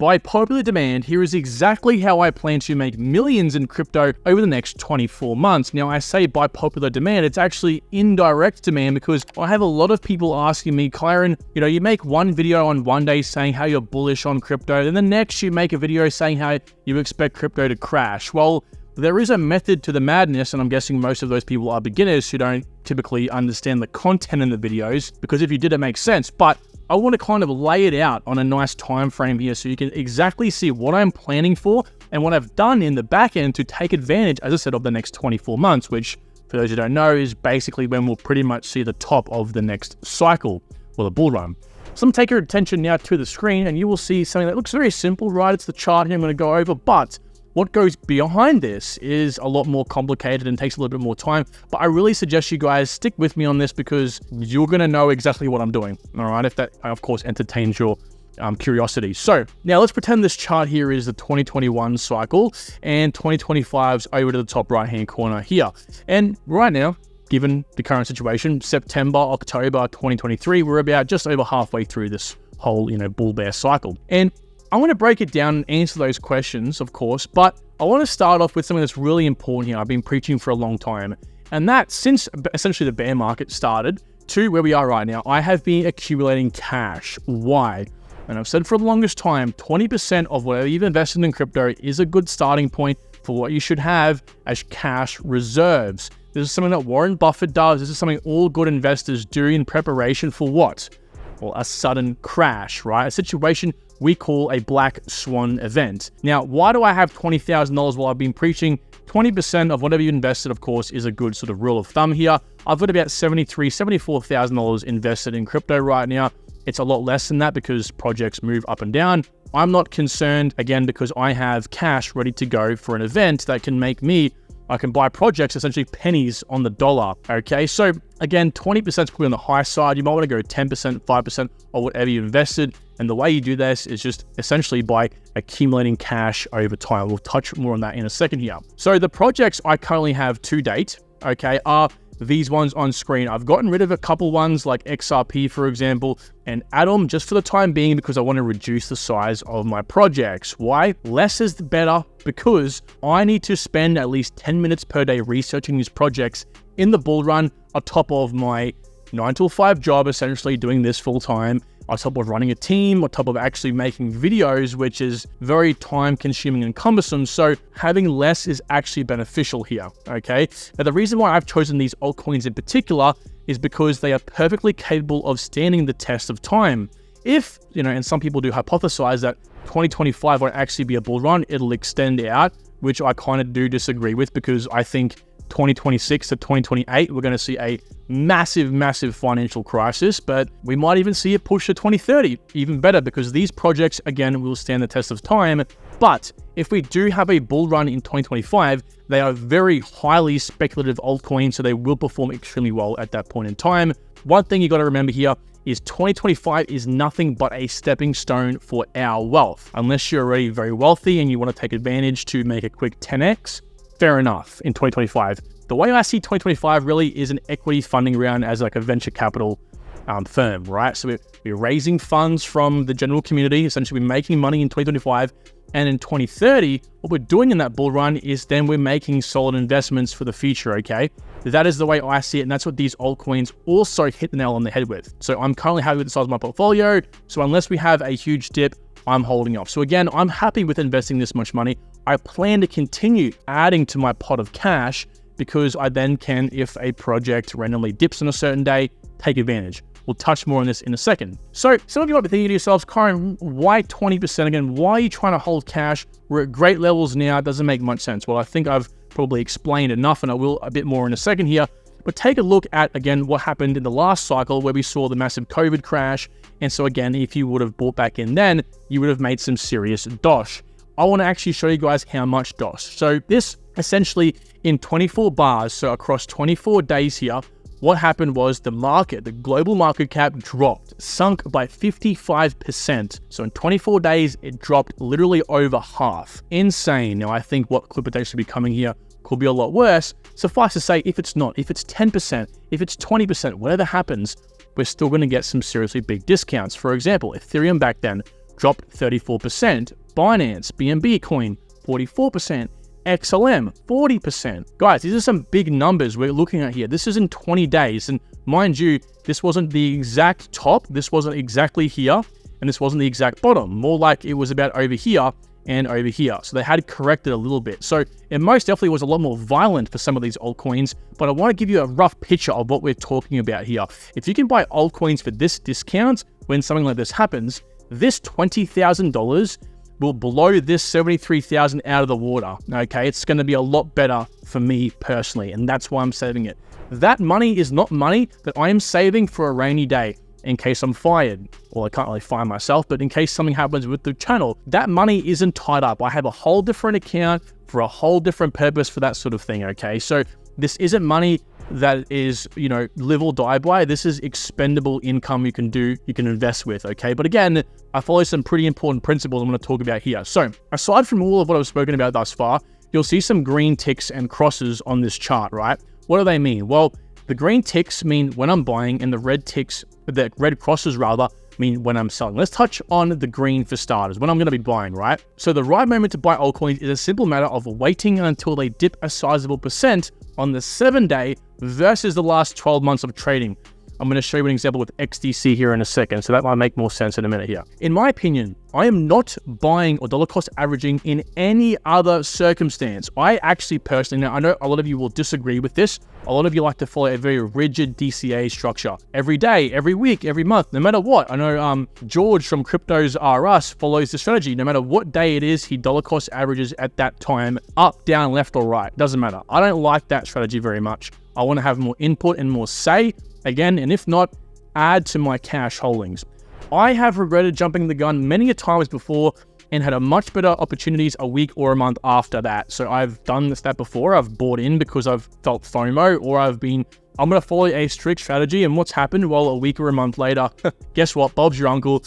by popular demand, here is exactly how I plan to make millions in crypto over the next 24 months. Now, I say by popular demand, it's actually indirect demand because I have a lot of people asking me, Kyron, you make one video on one day saying how you're bullish on crypto, then the next you make a video saying how you expect crypto to crash. Well, there is a method to the madness, and I'm guessing most of those people are beginners who don't typically understand the content in the videos, because if you did, it makes sense. But I want to kind of lay it out on a nice time frame here so you can exactly see what I'm planning for and what I've done in the back end to take advantage, as I said, of the next 24 months, which for those who don't know is basically when we'll pretty much see the top of the next cycle or the bull run. So I'm going to take your attention now to the screen and you will see something that looks very simple, right? It's the chart here I'm going to go over, but what goes behind this is a lot more complicated and takes a little bit more time, but I really suggest you guys stick with me on this because you're going to know exactly what I'm doing, all right? If that, of course, entertains your curiosity. So now let's pretend this chart here is the 2021 cycle and 2025's over to the top right-hand corner here. And right now, given the current situation, September, October 2023, we're about just over halfway through this whole, bull bear cycle. And I'm going to break it down and answer those questions, of course, but I want to start off with something that's really important here. I've been preaching for a long time, and that since essentially the bear market started to where we are right now, I have been accumulating cash. Why? And I've said for the longest time, 20% of whatever you've invested in crypto is a good starting point for what you should have as cash reserves. This is something that Warren Buffett does. This is something all good investors do in preparation for what? Well, a sudden crash, right? A situation we call a black swan event. Now, why do I have $20,000 while I've been preaching? 20% of whatever you invested, of course, is a good sort of rule of thumb here. I've got about $73,000, $74,000 invested in crypto right now. It's a lot less than that because projects move up and down. I'm not concerned, again, because I have cash ready to go for an event that can make me, I can buy projects essentially pennies on the dollar, okay? So again, 20% is probably on the high side. You might want to go 10%, 5%, or whatever you invested. And the way you do this is just essentially by accumulating cash over time. We'll touch more on that in a second here. So the projects I currently have to date, okay, are these ones on screen. I've gotten rid of a couple ones like XRP, for example, and Atom just for the time being because I want to reduce the size of my projects. Why? Less is better because I need to spend at least 10 minutes per day researching these projects in the bull run on top of my 9 to 5 job, essentially doing this full time, on top of running a team, on top of actually making videos, which is very time consuming and cumbersome. So having less is actually beneficial here, okay? Now, the reason why I've chosen these altcoins in particular is because they are perfectly capable of standing the test of time. If, and some people do hypothesize that 2025 won't actually be a bull run, it'll extend out, which I kind of do disagree with because I think 2026 to 2028, we're going to see a massive financial crisis, but we might even see it push to 2030, even better, because these projects, again, will stand the test of time. But if we do have a bull run in 2025, they are very highly speculative altcoins, so they will perform extremely well at that point in time. One thing you got to remember here is 2025 is nothing but a stepping stone for our wealth. Unless you're already very wealthy and you want to take advantage to make a quick 10x, fair enough in 2025. The way I see 2025 really is an equity funding round as like a venture capital firm, right? So we're raising funds from the general community, essentially we're making money in 2025. And in 2030, what we're doing in that bull run is then we're making solid investments for the future, okay? That is the way I see it, and that's what these altcoins also hit the nail on the head with. So I'm currently happy with the size of my portfolio, so unless we have a huge dip, I'm holding off. So again, I'm happy with investing this much money. I plan to continue adding to my pot of cash because I then can, if a project randomly dips on a certain day, take advantage. We'll touch more on this in a second. So some of you might be thinking to yourselves, Kyron, why 20% again? Why are you trying to hold cash? We're at great levels now. It doesn't make much sense. Well, I think I've probably explained enough, and I will a bit more in a second here. But take a look at, again, what happened in the last cycle where we saw the massive COVID crash. And so again, if you would have bought back in then, you would have made some serious dosh. I want to actually show you guys how much dosh. So this essentially in 24 bars, so across 24 days here, what happened was the market, the global market cap dropped, sunk by 55%. So in 24 days, it dropped literally over half. Insane. Now, I think what could potentially be coming here could be a lot worse. Suffice to say, if it's not, if it's 10%, if it's 20%, whatever happens, we're still going to get some seriously big discounts. For example, Ethereum back then dropped 34%. Binance, BNB coin, 44%. XLM, 40%. Guys, these are some big numbers we're looking at here. This is in 20 days. And mind you, this wasn't the exact top. This wasn't exactly here. And this wasn't the exact bottom. More like it was about over here and over here. So they had corrected a little bit. So it most definitely was a lot more violent for some of these altcoins, but I want to give you a rough picture of what we're talking about here. If you can buy altcoins for this discount, when something like this happens, this $20,000 will blow this $73,000 out of the water. Okay, it's going to be a lot better for me personally, and that's why I'm saving it. That money is not money that I am saving for a rainy day in case I'm fired. Well, I can't really fire myself, but in case something happens with the channel, that money isn't tied up. I have a whole different account for a whole different purpose for that sort of thing, okay? So this isn't money that is, live or die by. This is expendable income you can invest with, okay? But again, I follow some pretty important principles I'm going to talk about here. So aside from all of what I've spoken about thus far, you'll see some green ticks and crosses on this chart, right? What do they mean? Well, the green ticks mean when I'm buying, and the red crosses rather, mean when I'm selling. Let's touch on the green for starters, when I'm going to be buying, right? So the right moment to buy altcoins is a simple matter of waiting until they dip a sizable percent on the 7-day versus the last 12 months of trading. I'm going to show you an example with XDC here in a second, so that might make more sense in a minute here. In my opinion, I am not buying or dollar cost averaging in any other circumstance. I actually personally, now I know a lot of you will disagree with this. A lot of you like to follow a very rigid DCA structure. Every day, every week, every month, no matter what. I know George from Cryptos R Us follows the strategy. No matter what day it is, he dollar cost averages at that time, up, down, left, or right. Doesn't matter. I don't like that strategy very much. I want to have more input and more say. Again, and if not, add to my cash holdings. I have regretted jumping the gun many a times before and had a much better opportunities a week or a month after that. So I've done this before. I've bought in because I've felt FOMO, or I'm going to follow a strict strategy. And what's happened? Well, a week or a month later, guess what? Bob's your uncle.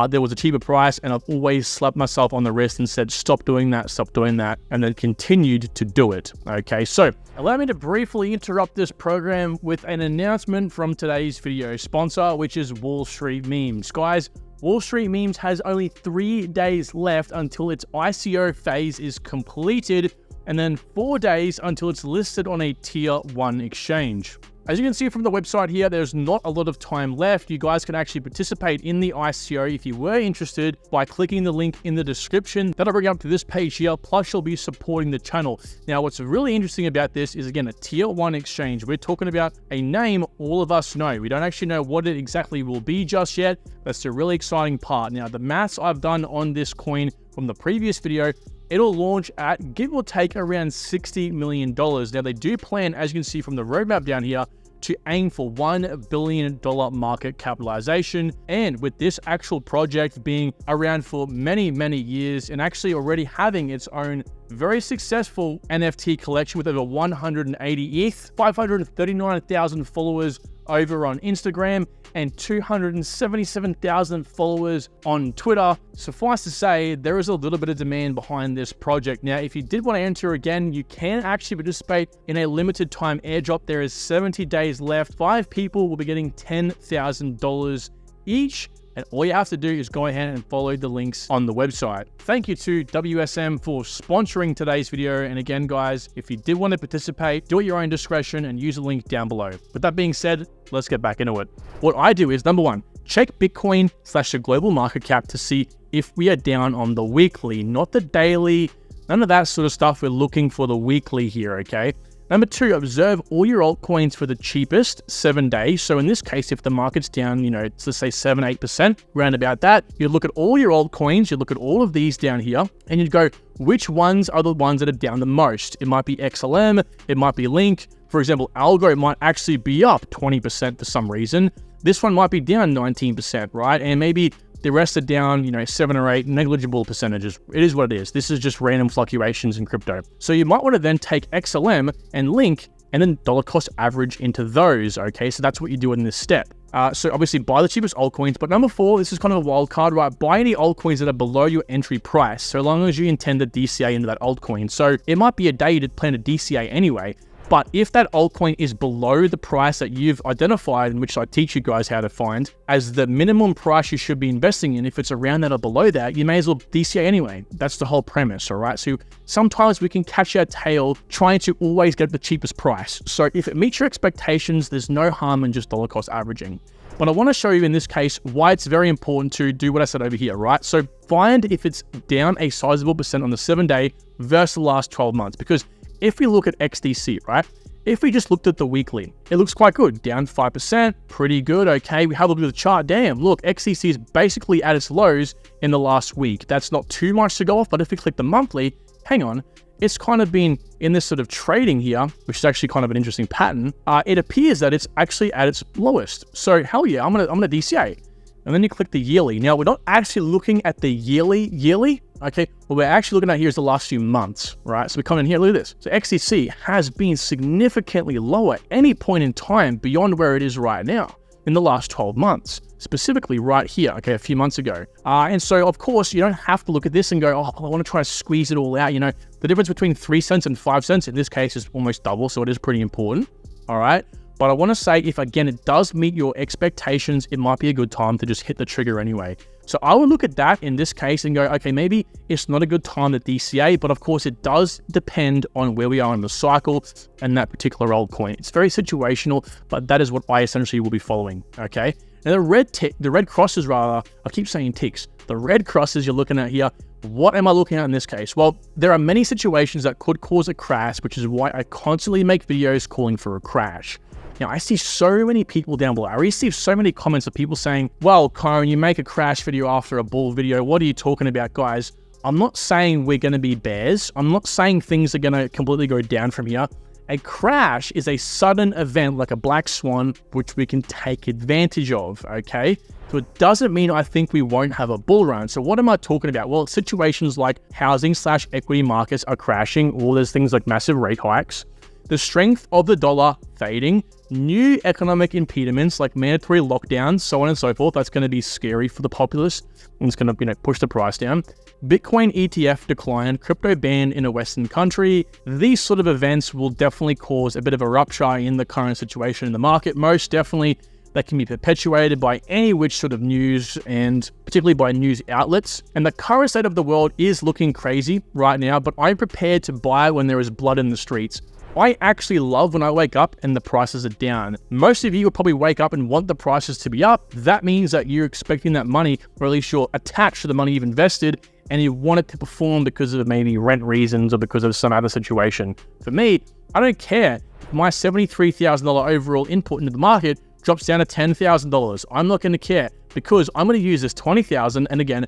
There was a cheaper price, and I've always slapped myself on the wrist and said, stop doing that, and then continued to do it. Okay, so allow me to briefly interrupt this program with an announcement from today's video sponsor, which is Wall Street Memes. Guys, Wall Street Memes has only 3 days left until its ICO phase is completed, and then 4 days until it's listed on a Tier 1 exchange. As you can see from the website here, there's not a lot of time left. You guys can actually participate in the ICO if you were interested by clicking the link in the description. That'll bring you up to this page here, plus you'll be supporting the channel. Now, what's really interesting about this is, again, a Tier 1 exchange. We're talking about a name all of us know. We don't actually know what it exactly will be just yet. That's the really exciting part. Now, the maths I've done on this coin from the previous video, it'll launch at, give or take, around $60 million. Now, they do plan, as you can see from the roadmap down here, to aim for $1 billion market capitalization. And with this actual project being around for many, many years and actually already having its own very successful NFT collection with over 180 ETH, 539,000 followers over on Instagram, and 277,000 followers on Twitter. Suffice to say, there is a little bit of demand behind this project. Now, if you did want to enter again, you can actually participate in a limited time airdrop. There is 70 days left. 5 people will be getting $10,000 each. And all you have to do is go ahead and follow the links on the website. Thank you to WSM for sponsoring today's video. And again, guys, if you did want to participate, do it at your own discretion and use the link down below. With that being said, let's get back into it. What I do is, number one, check Bitcoin / the global market cap to see if we are down on the weekly, not the daily, none of that sort of stuff. We're looking for the weekly here, okay? Number two, observe all your altcoins for the cheapest 7 days. So in this case, if the market's down, let's say 7-8%, round about that, you look at all your altcoins, you look at all of these down here, and you'd go, which ones are the ones that are down the most? It might be XLM, it might be Link. For example, Algo might actually be up 20% for some reason. This one might be down 19%, right? And maybe the rest are down, 7 or 8 negligible percentages. It is what it is. This is just random fluctuations in crypto. So you might want to then take XLM and Link and then dollar cost average into those, okay? So that's what you do in this step. So obviously buy the cheapest altcoins, but number 4, this is kind of a wild card, right? Buy any altcoins that are below your entry price, so long as you intend to DCA into that altcoin. So it might be a day you plan to DCA anyway, But if that altcoin is below the price that you've identified, in which I teach you guys how to find, as the minimum price you should be investing in, if it's around that or below that, you may as well DCA anyway. That's the whole premise, all right? So sometimes we can catch our tail trying to always get the cheapest price. So if it meets your expectations, there's no harm in just dollar cost averaging. But I want to show you in this case why it's very important to do what I said over here, right? So find if it's down a sizable percent on the 7-day versus the last 12 months. Because if we look at XDC, right? If we just looked at the weekly, it looks quite good. Down 5%, pretty good, okay? We have a look at the chart, damn, look, XDC is basically at its lows in the last week. That's not too much to go off, but if we click the monthly, hang on, it's kind of been in this sort of trading here, which is actually kind of an interesting pattern. It appears that it's actually at its lowest. So hell yeah, I'm gonna DCA. And then you click the yearly. Now, we're not actually looking at the yearly, okay? What we're actually looking at here is the last few months, right? So we come in here, look at this. So XDC has been significantly lower at any point in time beyond where it is right now in the last 12 months, specifically right here, okay, a few months ago. And so, of course, you don't have to look at this and go, oh, I want to try to squeeze it all out. You know, the difference between 3 cents and 5 cents in this case is almost double, so it is pretty important, all right? But I want to say, if again, it does meet your expectations, it might be a good time to just hit the trigger anyway. So I would look at that in this case and go, okay, maybe it's not a good time to DCA, but of course it does depend on where we are in the cycle and that particular altcoin. It's very situational, but that is what I essentially will be following, okay? Now the red crosses rather, I keep saying ticks, the red crosses you're looking at here, what am I looking at in this case? Well, there are many situations that could cause a crash, which is why I constantly make videos calling for a crash. Now, I see so many people down below. I receive so many comments of people saying, well, Kyron, you make a crash video after a bull video. What are you talking about, guys? I'm not saying we're going to be bears. I'm not saying things are going to completely go down from here. A crash is a sudden event like a black swan, which we can take advantage of, okay? So it doesn't mean I think we won't have a bull run. So what am I talking about? Well, situations like housing/equity markets are crashing, or there's things like massive rate hikes, the strength of the dollar fading, new economic impediments like mandatory lockdowns, so on and so forth. That's going to be scary for the populace, and it's going to, push the price down. Bitcoin ETF decline, crypto ban in a Western country. These sort of events will definitely cause a bit of a rupture in the current situation in the market. Most definitely, that can be perpetuated by any which sort of news, and particularly by news outlets. And the current state of the world is looking crazy right now, but I'm prepared to buy when there is blood in the streets. I actually love when I wake up and the prices are down. Most of you will probably wake up and want the prices to be up. That means that you're expecting that money, or at least you're attached to the money you've invested, and you want it to perform because of maybe rent reasons or because of some other situation. For me, I don't care if my $73,000 overall input into the market drops down to $10,000. I'm not going to care, because I'm going to use this $20,000 and again,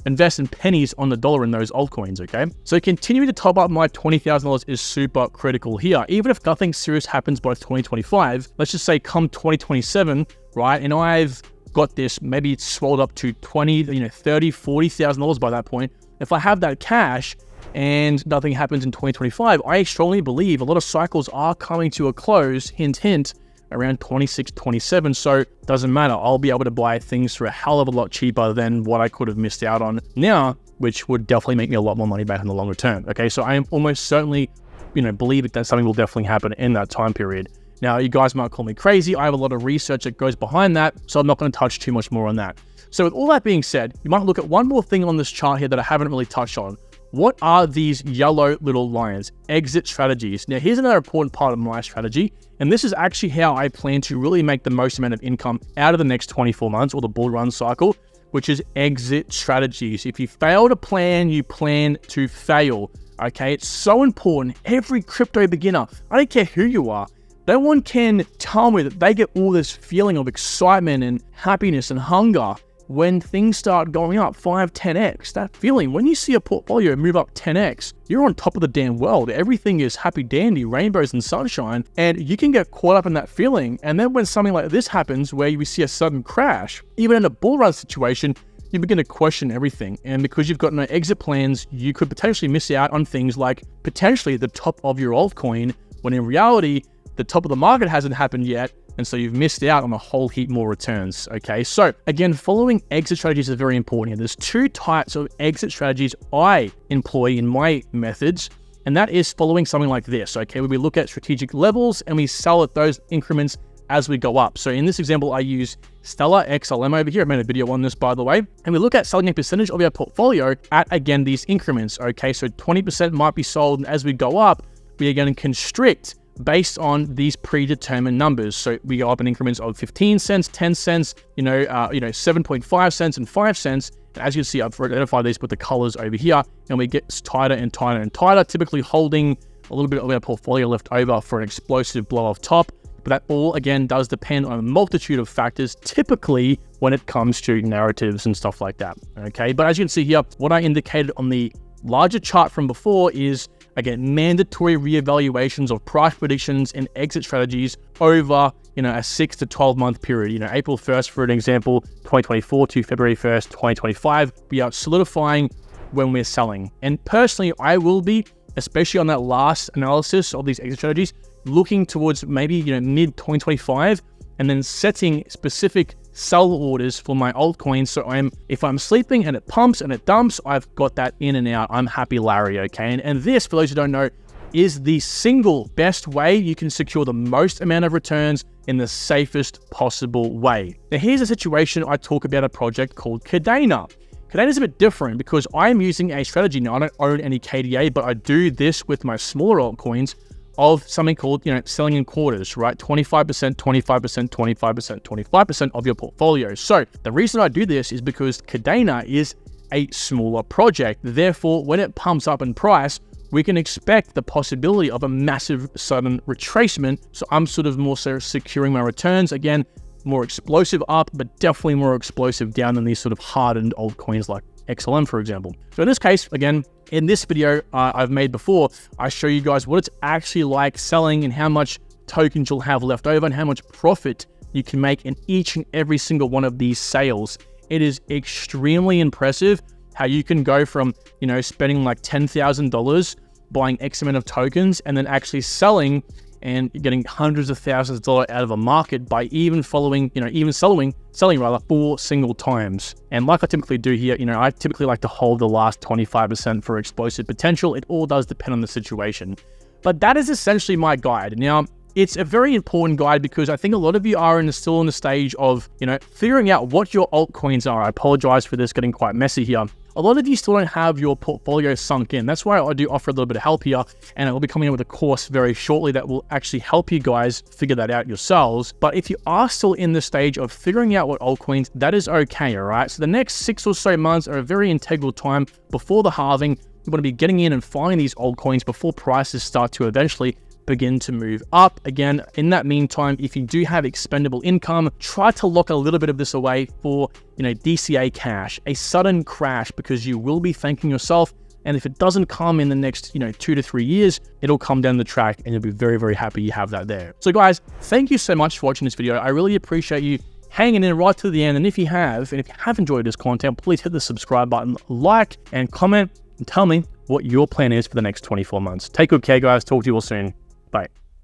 invest in pennies on the dollar in those altcoins, okay? So continuing to top up my $20,000 is super critical here. Even if nothing serious happens by 2025, let's just say come 2027, right? And I've got this, maybe it's swelled up to $20,000, $30,000, $40,000 by that point. If I have that cash and nothing happens in 2025, I strongly believe a lot of cycles are coming to a close, hint, hint, around 26, 27. So doesn't matter. I'll be able to buy things for a hell of a lot cheaper than what I could have missed out on now, which would definitely make me a lot more money back in the longer term. Okay. So I am almost certainly, believe that something will definitely happen in that time period. Now, you guys might call me crazy. I have a lot of research that goes behind that, so I'm not going to touch too much more on that. So with all that being said, you might look at one more thing on this chart here that I haven't really touched on. What are these yellow little lines? Exit strategies. Now, here's another important part of my strategy, and this is actually how I plan to really make the most amount of income out of the next 24 months or the bull run cycle, which is exit strategies. If you fail to plan, you plan to fail, okay? It's so important. Every crypto beginner, I don't care who you are, no one can tell me that they get all this feeling of excitement and happiness and hunger when things start going up 5, 10x. That feeling, when you see a portfolio move up 10x, you're on top of the damn world. Everything is happy dandy, rainbows and sunshine, and you can get caught up in that feeling. And then when something like this happens, where you see a sudden crash, even in a bull run situation, you begin to question everything. And because you've got no exit plans, you could potentially miss out on things like potentially the top of your altcoin, when in reality, the top of the market hasn't happened yet. And so you've missed out on a whole heap more returns, okay? So again, following exit strategies is very important here. There's two types of exit strategies I employ in my methods. And that is following something like this, okay, where we look at strategic levels and we sell at those increments as we go up. So in this example, I use Stellar XLM over here. I made a video on this, by the way. And we look at selling a percentage of our portfolio at, again, these increments, okay? So 20% might be sold, and as we go up, we are going to constrict based on these predetermined numbers. So we go up in increments of 15 cents, 10 cents, 7.5 cents and 5 cents. And as you can see, I've identified these with the colors over here, and we get tighter and tighter and tighter, typically holding a little bit of our portfolio left over for an explosive blow off top. But that all, again, does depend on a multitude of factors, typically when it comes to narratives and stuff like that, okay? But as you can see here, what I indicated on the larger chart from before is, again, mandatory reevaluations of price predictions and exit strategies over, a 6 to 12 month period. April 1st, for an example, 2024 to February 1st, 2025, we are solidifying when we're selling. And personally, I will be, especially on that last analysis of these exit strategies, looking towards maybe, mid 2025, and then setting specific sell orders for my altcoins. So if I'm sleeping and it pumps and it dumps, I've got that in and out. I'm happy Larry, okay? And this, for those who don't know, is the single best way you can secure the most amount of returns in the safest possible way. Now, here's a situation I talk about a project called Cadena. Cadena is a bit different because I'm using a strategy. Now, I don't own any KDA, but I do this with my smaller altcoins of something called, selling in quarters, right? 25%, 25%, 25%, 25% of your portfolio. So the reason I do this is because Cadena is a smaller project. Therefore, when it pumps up in price, we can expect the possibility of a massive sudden retracement. So I'm sort of more so securing my returns. Again, more explosive up, but definitely more explosive down than these sort of hardened altcoins like XLM, for example. So in this case, again, in this video I've made before, I show you guys what it's actually like selling and how much tokens you'll have left over and how much profit you can make in each and every single one of these sales. It is extremely impressive how you can go from, spending like $10,000 buying X amount of tokens and then actually selling and getting hundreds of thousands of dollars out of a market by even selling 4 single times. And like I typically do here, I typically like to hold the last 25% for explosive potential. It all does depend on the situation. But that is essentially my guide. Now, it's a very important guide because I think a lot of you are still in the stage of, figuring out what your altcoins are. I apologize for this getting quite messy here. A lot of you still don't have your portfolio sunk in. That's why I do offer a little bit of help here, and I will be coming out with a course very shortly that will actually help you guys figure that out yourselves. But if you are still in the stage of figuring out what altcoins, that is okay, all right? So the next 6 or so months are a very integral time before the halving. You want to be getting in and finding these altcoins before prices start to eventually begin to move up. Again, in that meantime, if you do have expendable income, try to lock a little bit of this away for, DCA cash, a sudden crash, because you will be thanking yourself. And if it doesn't come in the next, 2 to 3 years, it'll come down the track and you'll be very, very happy you have that there. So guys, thank you so much for watching this video. I really appreciate you hanging in right to the end. And if you have enjoyed this content, please hit the subscribe button, like and comment, and tell me what your plan is for the next 24 months. Take good care, guys. Talk to you all soon. Bye.